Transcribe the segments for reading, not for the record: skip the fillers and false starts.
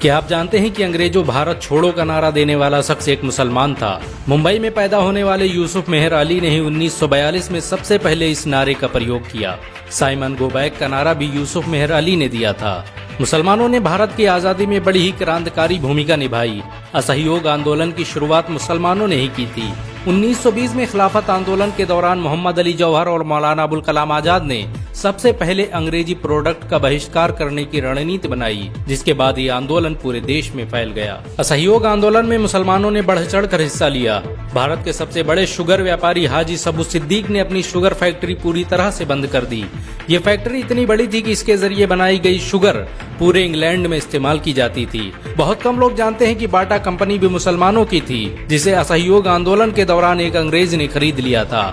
क्या आप जानते हैं कि अंग्रेजों भारत छोड़ो का नारा देने वाला शख्स एक मुसलमान था। मुंबई में पैदा होने वाले यूसुफ मेहर अली ने ही 1942 में सबसे पहले इस नारे का प्रयोग किया। साइमन गो बैक का नारा भी यूसुफ मेहर अली ने दिया था। मुसलमानों ने भारत की आजादी में बड़ी ही क्रांतिकारी भूमिका निभाई। असहयोग आंदोलन की शुरुआत मुसलमानों ने ही की थी। 1920 में खिलाफत आंदोलन के दौरान मोहम्मद अली जौहर और मौलाना अबुल कलाम आजाद ने सबसे पहले अंग्रेजी प्रोडक्ट का बहिष्कार करने की रणनीति बनाई, जिसके बाद ये आंदोलन पूरे देश में फैल गया। असहयोग आंदोलन में मुसलमानों ने बढ़ चढ़ कर हिस्सा लिया। भारत के सबसे बड़े शुगर व्यापारी हाजी सबू सिद्दीक ने अपनी शुगर फैक्ट्री पूरी तरह से बंद कर दी। ये फैक्ट्री इतनी बड़ी थी कि इसके जरिए बनाई गई शुगर पूरे इंग्लैंड में इस्तेमाल की जाती थी। बहुत कम लोग जानते हैं कि बाटा कंपनी भी मुसलमानों की थी, जिसे असहयोग आंदोलन के दौरान एक अंग्रेज ने खरीद लिया था।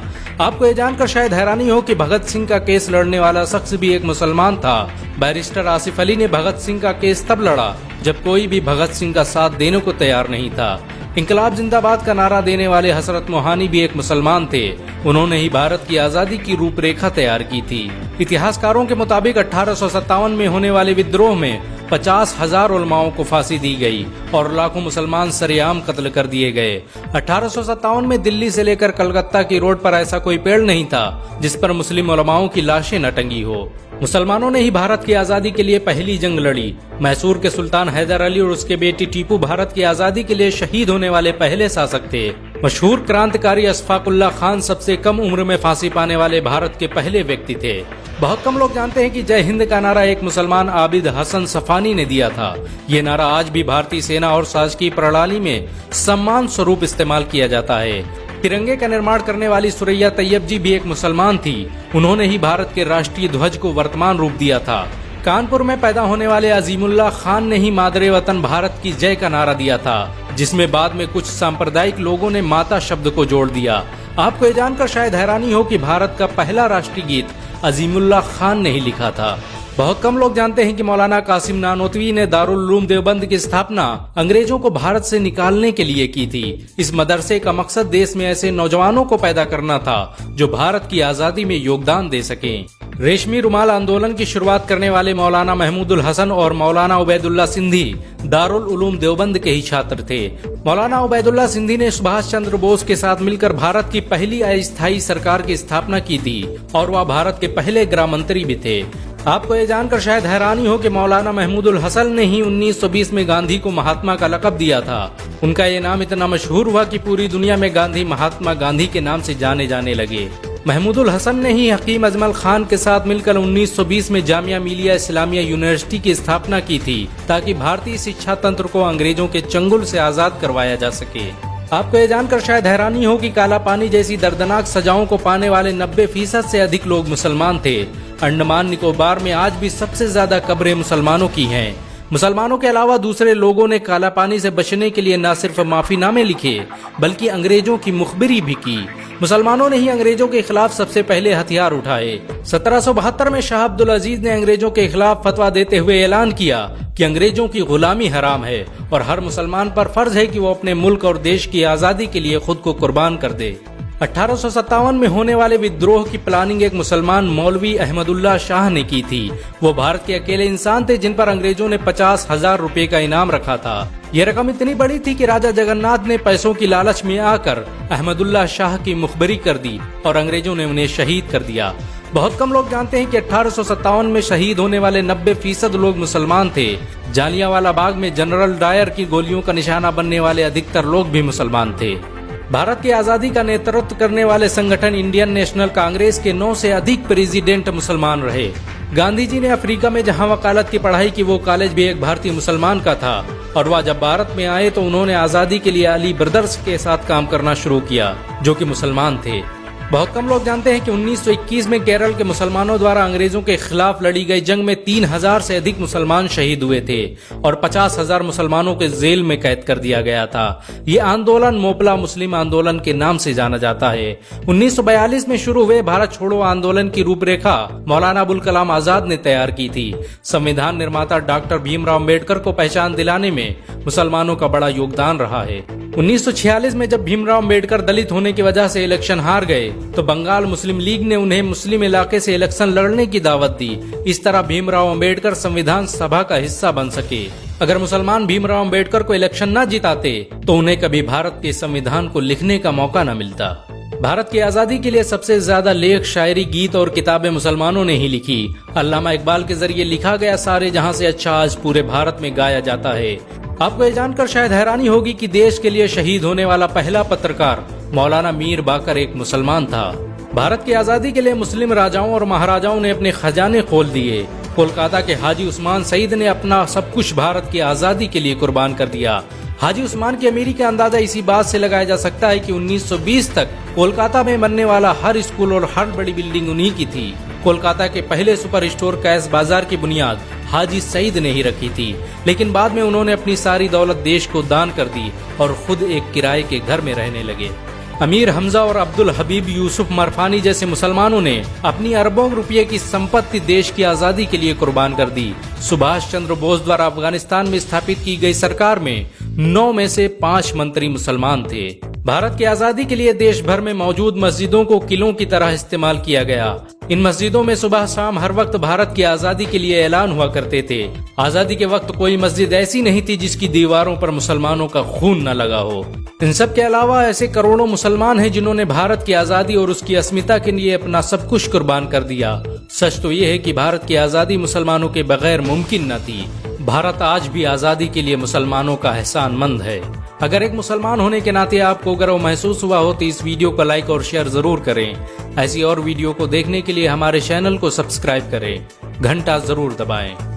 आपको ये जानकर शायद हैरानी हो कि भगत सिंह का केस लड़ने वाला शख्स भी एक मुसलमान था। बैरिस्टर आसिफ अली ने भगत सिंह का केस तब लड़ा जब कोई भी भगत सिंह का साथ देने को तैयार नहीं था। इंकलाब जिंदाबाद का नारा देने वाले हजरत मोहानी भी एक मुसलमान थे। उन्होंने ही भारत की आजादी की रूपरेखा तैयार की थी। इतिहासकारों के मुताबिक 1857 में होने वाले विद्रोह में 50,000 उलमाओं को फांसी दी गई और लाखों मुसलमान सरेआम कत्ल कर दिए गए। 1857 में दिल्ली से लेकर कलकत्ता की रोड पर ऐसा कोई पेड़ नहीं था जिस पर मुस्लिम उलमाओं की लाशें न टंगी हो। मुसलमानों ने ही भारत की आजादी के लिए पहली जंग लड़ी। मैसूर के सुल्तान हैदर अली और उसके बेटी टीपू भारत की आजादी के लिए शहीद होने वाले पहले शासक थे। मशहूर क्रांतिकारी अशफाकुल्लाह खान सबसे कम उम्र में फांसी पाने वाले भारत के पहले व्यक्ति थे। बहुत कम लोग जानते हैं कि जय हिंद का नारा एक मुसलमान आबिद हसन सफानी ने दिया था। ये नारा आज भी भारतीय सेना और शासकीय प्रणाली में सम्मान स्वरूप इस्तेमाल किया जाता है। तिरंगे का निर्माण करने वाली सुरैया तैयब जी भी एक मुसलमान थी। उन्होंने ही भारत के राष्ट्रीय ध्वज को वर्तमान रूप दिया था। कानपुर में पैदा होने वाले अजीमुल्लाह खान ने ही मादरे वतन भारत की जय का नारा दिया था, जिसमें बाद में कुछ सांप्रदायिक लोगों ने माता शब्द को जोड़ दिया। आपको ये जानकर शायद हैरानी हो कि भारत का पहला राष्ट्रीय गीत अजीमुल्लाह खान ने ही लिखा था। बहुत कम लोग जानते हैं कि मौलाना कासिम नानोतवी ने दारुल उलूम देवबंद की स्थापना अंग्रेजों को भारत से निकालने के लिए की थी। इस मदरसे का मकसद देश में ऐसे नौजवानों को पैदा करना था जो भारत की आजादी में योगदान दे सकें। रेशमी रुमाल आंदोलन की शुरुआत करने वाले मौलाना महमूदुल हसन और मौलाना उबैदुल्ला सिंधी दारुल उलूम देवबंद के ही छात्र थे। मौलाना उबैदुल्ला सिंधी ने सुभाष चंद्र बोस के साथ मिलकर भारत की पहली अस्थायी सरकार की स्थापना की थी और वह भारत के पहले गृह मंत्री भी थे। आपको ये जानकर शायद हैरानी हो कि मौलाना महमूदुल हसन ने ही 1920 में गांधी को महात्मा का लक़ब दिया था। उनका ये नाम इतना मशहूर हुआ कि पूरी दुनिया में गांधी महात्मा गांधी के नाम से जाने जाने लगे। महमूदुल हसन ने ही हकीम अजमल खान के साथ मिलकर 1920 में जामिया मिलिया इस्लामिया यूनिवर्सिटी की स्थापना की थी, ताकि भारतीय शिक्षा तंत्र को अंग्रेजों के चंगुल से आजाद करवाया जा सके। आपको ये जानकर शायद हैरानी हो कि काला पानी जैसी दर्दनाक सजाओं को पाने वाले 90% से अधिक लोग मुसलमान थे। अंडमान निकोबार में आज भी सबसे ज्यादा कब्रें मुसलमानों की हैं। मुसलमानों के अलावा दूसरे लोगों ने काला पानी से बचने के लिए न सिर्फ माफीनामे लिखे बल्कि अंग्रेजों की मुखबिरी भी की। मुसलमानों ने ही अंग्रेजों के खिलाफ सबसे पहले हथियार उठाए। 1772 में शाह अब्दुल अजीज ने अंग्रेजों के खिलाफ फतवा देते हुए ऐलान किया कि अंग्रेजों की गुलामी हराम है और हर मुसलमान पर फर्ज है कि वो अपने मुल्क और देश की आजादी के लिए खुद को कुर्बान कर दे। 1857 में होने वाले विद्रोह की प्लानिंग एक मुसलमान मौलवी अहमदुल्ला शाह ने की थी। वो भारत के अकेले इंसान थे जिन पर अंग्रेजों ने 50,000 रुपए का इनाम रखा था। ये रकम इतनी बड़ी थी कि राजा जगन्नाथ ने पैसों की लालच में आकर अहमदुल्ला शाह की मुखबिरी कर दी और अंग्रेजों ने उन्हें शहीद कर दिया। बहुत कम लोग जानते हैं कि 1857 में शहीद होने वाले 90% लोग मुसलमान थे। जालियांवाला बाग में जनरल डायर की गोलियों का निशाना बनने वाले अधिकतर लोग भी मुसलमान थे। भारत की आजादी का नेतृत्व करने वाले संगठन इंडियन नेशनल कांग्रेस के 9 से अधिक प्रेसिडेंट मुसलमान रहे। गांधी जी ने अफ्रीका में जहां वकालत की पढ़ाई की, वो कॉलेज भी एक भारतीय मुसलमान का था और वह जब भारत में आए तो उन्होंने आजादी के लिए अली ब्रदर्स के साथ काम करना शुरू किया, जो कि मुसलमान थे। बहुत कम लोग जानते हैं कि 1921 में केरल के मुसलमानों द्वारा अंग्रेजों के खिलाफ लड़ी गई जंग में 3,000 से अधिक मुसलमान शहीद हुए थे और 50,000 मुसलमानों के जेल में कैद कर दिया गया था। ये आंदोलन मोपला मुस्लिम आंदोलन के नाम से जाना जाता है। 1942 में शुरू हुए भारत छोड़ो आंदोलन की रूपरेखा मौलाना अबुल कलाम आजाद ने तैयार की थी। संविधान निर्माता डॉक्टर भीमराव अम्बेडकर को पहचान दिलाने में मुसलमानों का बड़ा योगदान रहा है। 1946 में जब भीमराव अम्बेडकर दलित होने की वजह से इलेक्शन हार गए तो बंगाल मुस्लिम लीग ने उन्हें मुस्लिम इलाके से इलेक्शन लड़ने की दावत दी। इस तरह भीमराव अम्बेडकर संविधान सभा का हिस्सा बन सके। अगर मुसलमान भीमराव अंबेडकर को इलेक्शन न जिताते तो उन्हें कभी भारत के संविधान को लिखने का मौका न मिलता। भारत की आजादी के लिए सबसे ज्यादा लेख, शायरी, गीत और किताबें मुसलमानों ने ही लिखी। अल्लामा इकबाल के जरिए लिखा गया सारे जहां से अच्छा आज पूरे भारत में गाया जाता है। आपको ये जानकर शायद हैरानी होगी कि देश के लिए शहीद होने वाला पहला पत्रकार मौलाना मीर बाकर एक मुसलमान था। भारत की आजादी के लिए मुस्लिम राजाओं और महाराजाओं ने अपने खजाने खोल दिए। कोलकाता के हाजी उस्मान सईद ने अपना सब कुछ भारत की आजादी के लिए कुर्बान कर दिया। हाजी उस्मान की अमीरी का अंदाजा इसी बात से लगाया जा सकता है कि 1920 तक कोलकाता में बनने वाला हर स्कूल और हर बड़ी बिल्डिंग उन्हीं की थी। कोलकाता के पहले सुपर स्टोर कैश बाजार की बुनियाद हाजी सईद ने ही रखी थी, लेकिन बाद में उन्होंने अपनी सारी दौलत देश को दान कर दी और खुद एक किराए के घर में रहने लगे। अमीर हमजा और अब्दुल हबीब यूसुफ मरफानी जैसे मुसलमानों ने अपनी अरबों रुपये की संपत्ति देश की आजादी के लिए कुर्बान कर दी। सुभाष चंद्र बोस द्वारा अफगानिस्तान में स्थापित की गई सरकार में 9 में से 5 मंत्री मुसलमान थे। भारत की आजादी के लिए देश भर में मौजूद मस्जिदों को किलों की तरह इस्तेमाल किया गया। इन मस्जिदों में सुबह शाम हर वक्त भारत की आजादी के लिए ऐलान हुआ करते थे। आजादी के वक्त कोई मस्जिद ऐसी नहीं थी जिसकी दीवारों पर मुसलमानों का खून न लगा हो। इन सब के अलावा ऐसे करोड़ों मुसलमान हैं जिन्होंने भारत की आजादी और उसकी अस्मिता के लिए अपना सब कुछ कुर्बान कर दिया। सच तो ये है कि भारत की आजादी मुसलमानों के बगैर मुमकिन न थी। भारत आज भी आजादी के लिए मुसलमानों का एहसानमंद है। अगर एक मुसलमान होने के नाते आपको गर्व महसूस हुआ हो तो इस वीडियो को लाइक और शेयर जरूर करें। ऐसी और वीडियो को देखने के लिए हमारे चैनल को सब्सक्राइब करें, घंटा जरूर दबाएं।